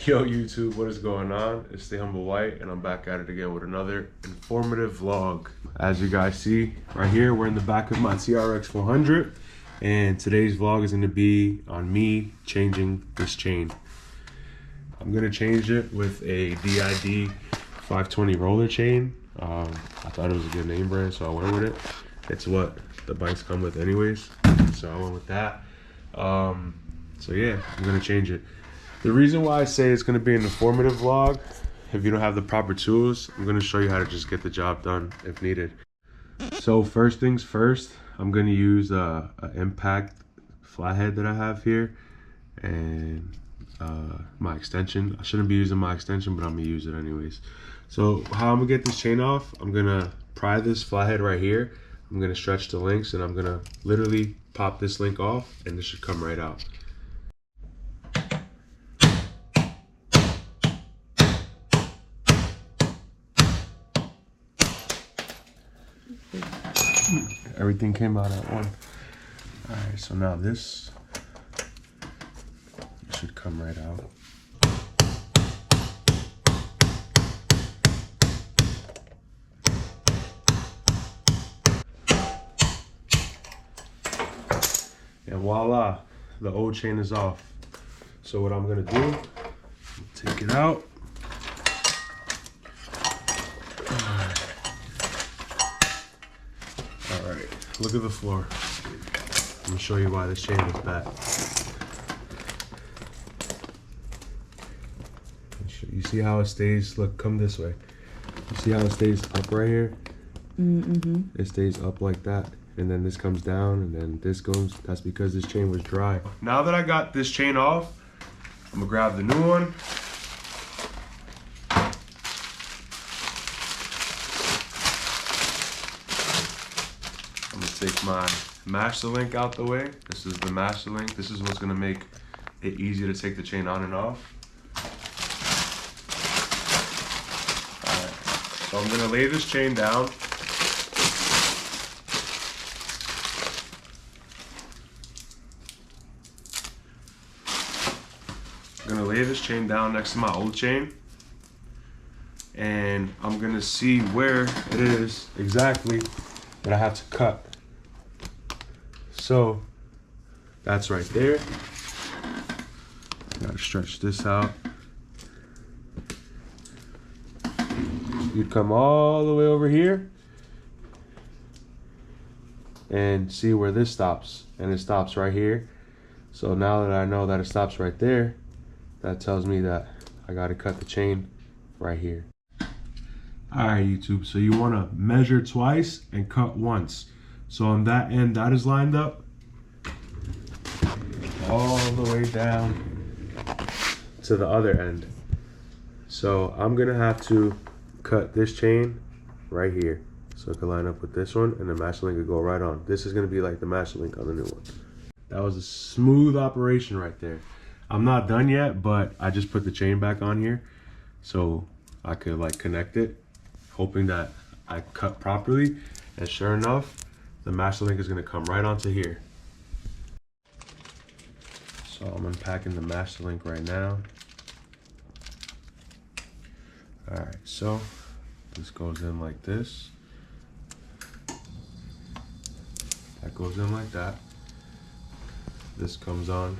Yo YouTube, what is going on? It's StayHumbleWhite and I'm back at it again with another informative vlog. As you guys see right here, we're in the back of my Trx400 and today's vlog is going to be on me changing this chain. I'm going to change it with a DID 520 roller chain. I thought it was a good name brand, so I went with it. It's what the bikes come with anyways, so I went with that. So yeah, I'm going to change it. The reason why I say it's going to be an informative vlog, if you don't have the proper tools, I'm going to show you how to just get the job done if needed. So first things first, I'm going to use an impact flathead that I have here and my extension. I shouldn't be using my extension, but I'm going to use it anyways. So how I'm going to get this chain off, I'm going to pry this flathead right here. I'm going to stretch the links and I'm going to literally pop this link off and this should come right out. Everything came out at one. All right, so now this should come right out. And voila, the old chain is off. So what I'm gonna do, take it out. Look at the floor. I'm gonna show you why this chain is bad. You see how it stays? Look, come this way. You see how it stays up right here? Mm-hmm. It stays up like that, and then this comes down, and then this goes. That's because this chain was dry. Now that I got this chain off, I'm gonna grab the new one. Take my master link out the way. This is the master link. This is what's gonna make it easy to take the chain on and off. Alright, so I'm gonna lay this chain down. I'm gonna lay this chain down next to my old chain. And I'm gonna see where it is exactly that I have to cut. So that's right there. Gotta stretch this out. You'd come all the way over here and see where this stops, and it stops right here. So now that I know that it stops right there, that tells me that I gotta cut the chain right here. All right, YouTube, so you wanna measure twice and cut once. So on that end, that is lined up all the way down to the other end. So I'm gonna have to cut this chain right here. So it can line up with this one and the master link could go right on. This is gonna be like the master link on the new one. That was a smooth operation right there. I'm not done yet, but I just put the chain back on here so I could like connect it, hoping that I cut properly. And sure enough, the master link is gonna come right onto here. So I'm unpacking the master link right now. All right, so this goes in like this. That goes in like that. This comes on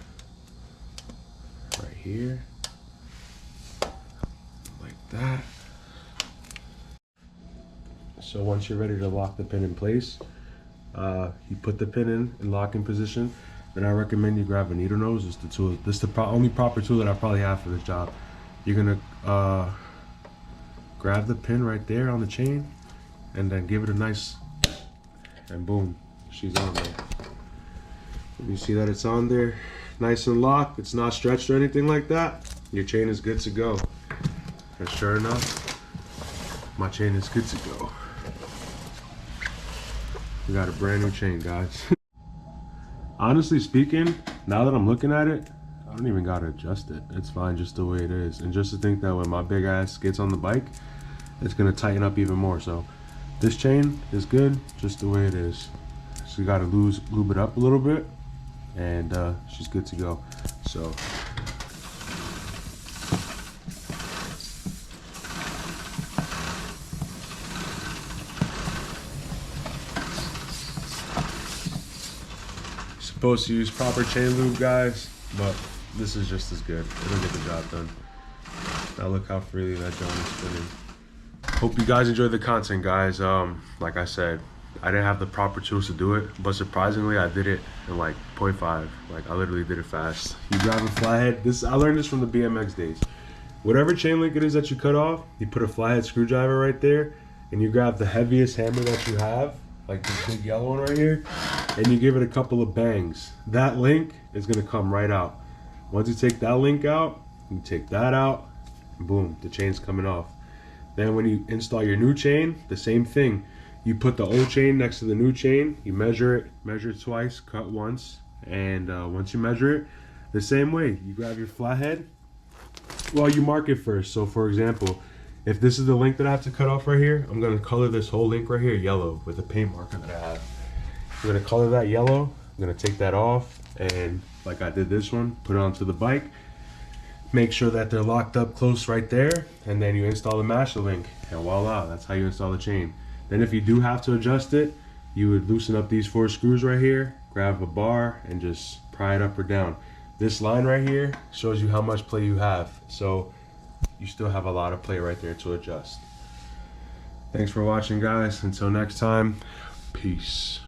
right here, like that. So once you're ready to lock the pin in place, you put the pin in locking position. Then I recommend you grab a needle nose. It's the tool. This is the only proper tool that I probably have for this job. You're gonna grab the pin right there on the chain, and then give it a nice, and boom, she's on there. You see that it's on there, nice and locked. It's not stretched or anything like that. Your chain is good to go. And sure enough, my chain is good to go. We got a brand new chain, guys. Honestly speaking, now that I'm looking at it, I don't even gotta adjust it. It's fine just the way it is. And just to think that when my big ass gets on the bike, it's gonna tighten up even more. So this chain is good just the way it is. So you gotta lube it up a little bit, and she's good to go. So supposed to use proper chain lube, guys, but this is just as good. It'll get the job done. Now look how freely that John is spinning. Hope you guys enjoyed the content, guys. Like I said, I didn't have the proper tools to do it, but surprisingly I did it in like 0.5. Like I literally did it fast. You grab a flathead. I learned this from the BMX days. Whatever chain link it is that you cut off, you put a flathead screwdriver right there, and you grab the heaviest hammer that you have, like this big yellow one right here, and you give it a couple of bangs. That link is gonna come right out. Once you take that link out, you take that out, and boom, the chain's coming off. Then when you install your new chain, the same thing. You put the old chain next to the new chain, you measure it twice, cut once, and once you measure it, the same way, you grab your flathead. Well, you mark it first. So for example, if this is the link that I have to cut off right here, I'm gonna color this whole link right here yellow with a paint marker that I have. I'm gonna color that yellow, I'm gonna take that off, and like I did this one, put it onto the bike. Make sure that they're locked up close right there, and then you install the master link, and voila, that's how you install the chain. Then if you do have to adjust it, you would loosen up these 4 screws right here, grab a bar, and just pry it up or down. This line right here shows you how much play you have, so you still have a lot of play right there to adjust. Thanks for watching, guys. Until next time, peace.